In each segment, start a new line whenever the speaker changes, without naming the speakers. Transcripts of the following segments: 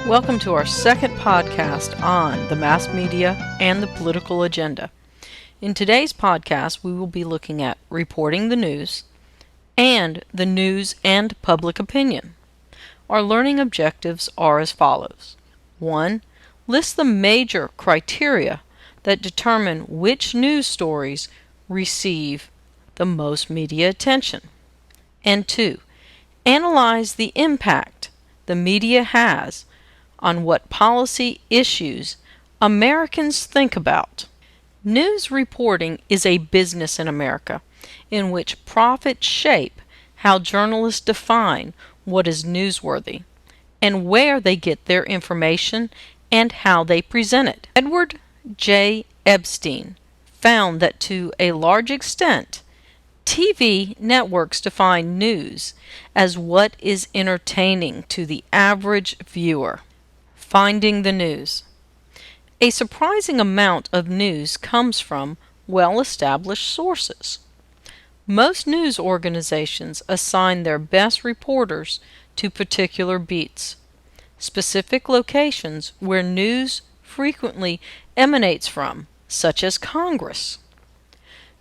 Welcome to our second podcast on the mass media and the political agenda. In today's podcast, we will be looking at reporting the news and the news and public opinion. Our learning objectives are as follows. 1. List the major criteria that determine which news stories receive the most media attention. And 2. Analyze the impact the media has on what policy issues Americans think about. News reporting is a business in America in which profits shape how journalists define what is newsworthy and where they get their information and how they present it. Edward J. Epstein found that to a large extent, TV networks define news as what is entertaining to the average viewer. Finding the news. A surprising amount of news comes from well-established sources. Most news organizations assign their best reporters to particular beats, specific locations where news frequently emanates from, such as Congress.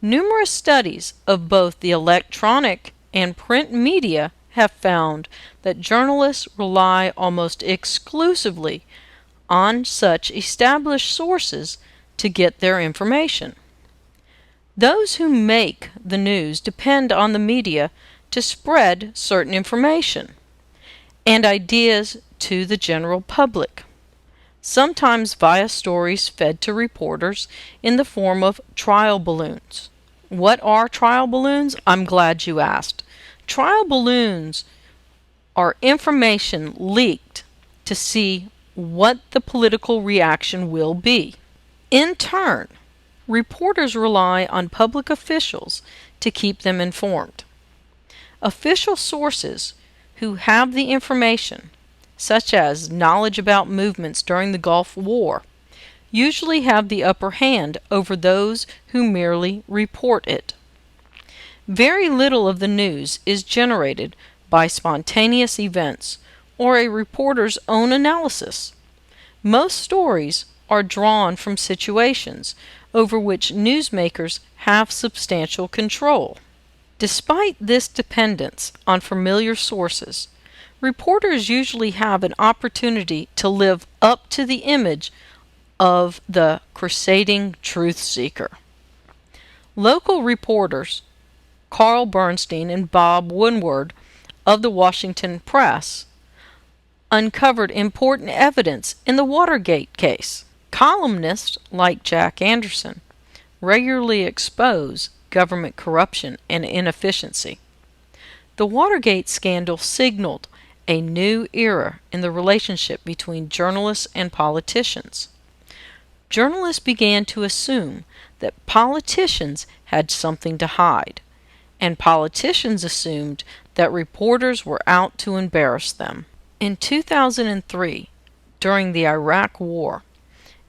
Numerous studies of both the electronic and print media have found that journalists rely almost exclusively on such established sources to get their information. Those who make the news depend on the media to spread certain information and ideas to the general public, sometimes via stories fed to reporters in the form of trial balloons. What are trial balloons? I'm glad you asked. Trial balloons are information leaked to see what the political reaction will be. In turn, reporters rely on public officials to keep them informed. Official sources who have the information, such as knowledge about movements during the Gulf War, usually have the upper hand over those who merely report it. Very little of the news is generated by spontaneous events or a reporter's own analysis. Most stories are drawn from situations over which newsmakers have substantial control. Despite this dependence on familiar sources, reporters usually have an opportunity to live up to the image of the crusading truth seeker. Local reporters Carl Bernstein and Bob Woodward of the Washington Press uncovered important evidence in the Watergate case. Columnists like Jack Anderson regularly expose government corruption and inefficiency. The Watergate scandal signaled a new era in the relationship between journalists and politicians. Journalists began to assume that politicians had something to hide, and politicians assumed that reporters were out to embarrass them. In 2003, during the Iraq War,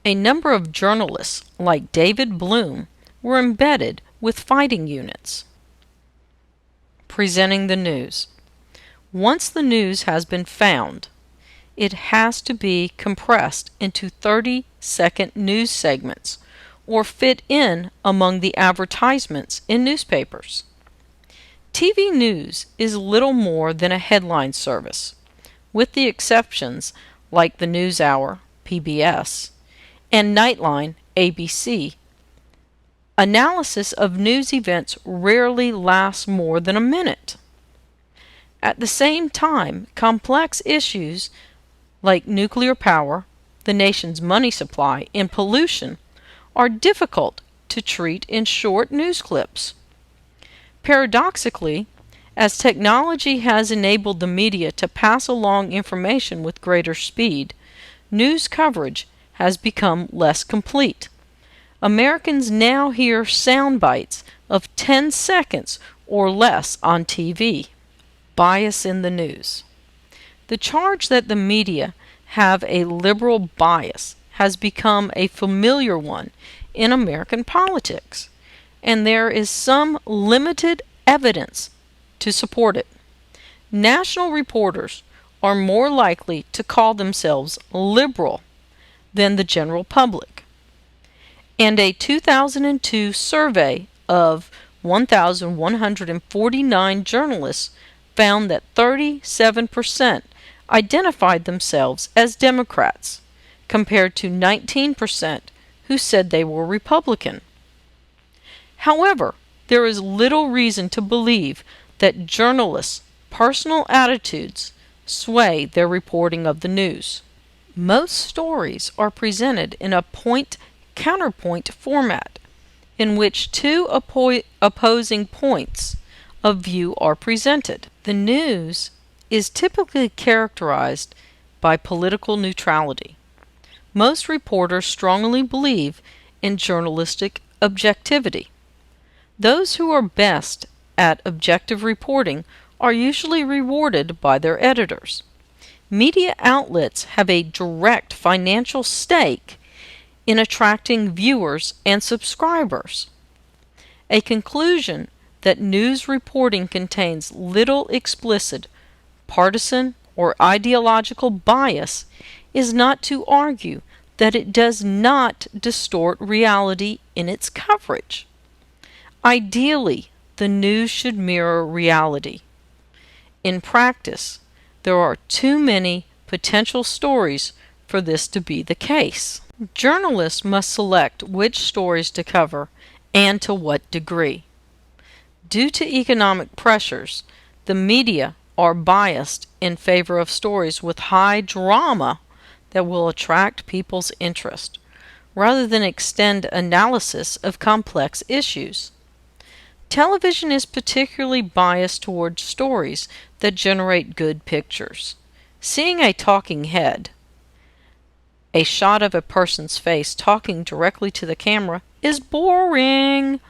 a number of journalists like David Bloom were embedded with fighting units. Presenting the news. Once the news has been found, it has to be compressed into 30-second news segments or fit in among the advertisements in newspapers. TV news is little more than a headline service, with the exceptions like the NewsHour, PBS, and Nightline, ABC. Analysis of news events rarely lasts more than a minute. At the same time, complex issues like nuclear power, the nation's money supply, and pollution are difficult to treat in short news clips. Paradoxically, as technology has enabled the media to pass along information with greater speed, news coverage has become less complete. Americans now hear sound bites of 10 seconds or less on TV. Bias in the news. The charge that the media have a liberal bias has become a familiar one in American politics, and there is some limited evidence to support it. National reporters are more likely to call themselves liberal than the general public. And a 2002 survey of 1,149 journalists found that 37% identified themselves as Democrats, compared to 19% who said they were Republican. However, there is little reason to believe that journalists' personal attitudes sway their reporting of the news. Most stories are presented in a point-counterpoint format, in which two opposing points of view are presented. The news is typically characterized by political neutrality. Most reporters strongly believe in journalistic objectivity. Those who are best at objective reporting are usually rewarded by their editors. Media outlets have a direct financial stake in attracting viewers and subscribers. A conclusion that news reporting contains little explicit partisan or ideological bias is not to argue that it does not distort reality in its coverage. Ideally, the news should mirror reality. In practice, there are too many potential stories for this to be the case. Journalists must select which stories to cover and to what degree. Due to economic pressures, the media are biased in favor of stories with high drama that will attract people's interest, rather than extend analysis of complex issues. Television is particularly biased towards stories that generate good pictures. Seeing a talking head, a shot of a person's face talking directly to the camera, is boring,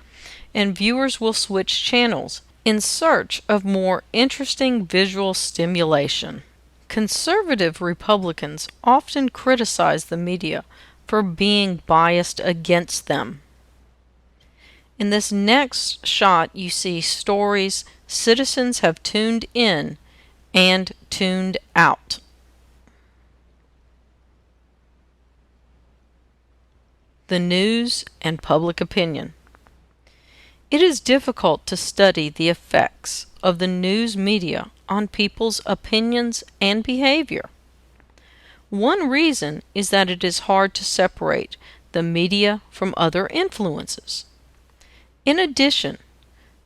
and viewers will switch channels in search of more interesting visual stimulation. Conservative Republicans often criticize the media for being biased against them. In this next shot, you see stories citizens have tuned in and tuned out. The news and public opinion. It is difficult to study the effects of the news media on people's opinions and behavior. One reason is that it is hard to separate the media from other influences. In addition,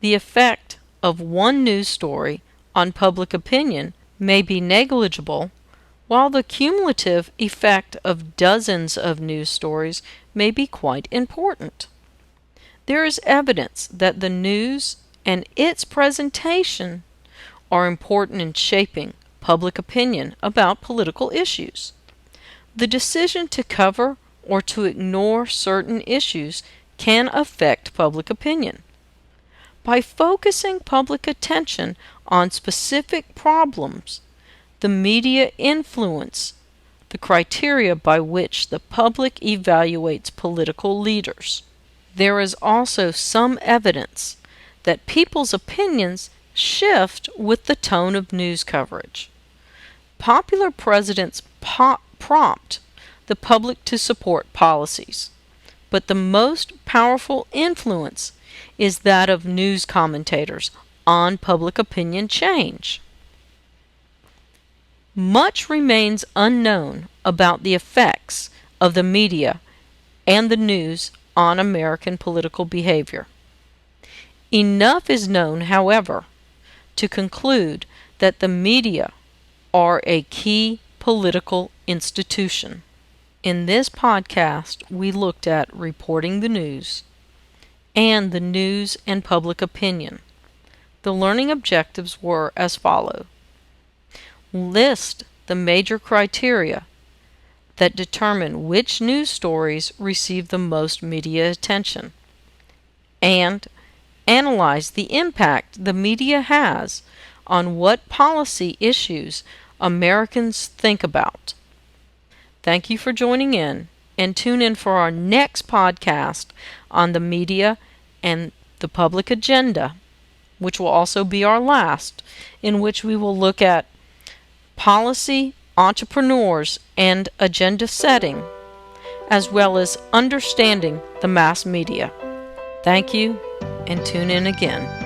the effect of one news story on public opinion may be negligible, while the cumulative effect of dozens of news stories may be quite important. There is evidence that the news and its presentation are important in shaping public opinion about political issues. The decision to cover or to ignore certain issues can affect public opinion. By focusing public attention on specific problems, the media influence the criteria by which the public evaluates political leaders. There is also some evidence that people's opinions shift with the tone of news coverage. Popular presidents prompt the public to support policies, but the most powerful influence is that of news commentators on public opinion change. Much remains unknown about the effects of the media and the news on American political behavior. Enough is known, however, to conclude that the media are a key political institution. In this podcast, we looked at reporting the news and the news and public opinion. The learning objectives were as follows. List the major criteria that determine which news stories receive the most media attention, and analyze the impact the media has on what policy issues Americans think about. Thank you for joining in, and tune in for our next podcast on the media and the public agenda, which will also be our last, in which we will look at policy, entrepreneurs, and agenda setting, as well as understanding the mass media. Thank you, and tune in again.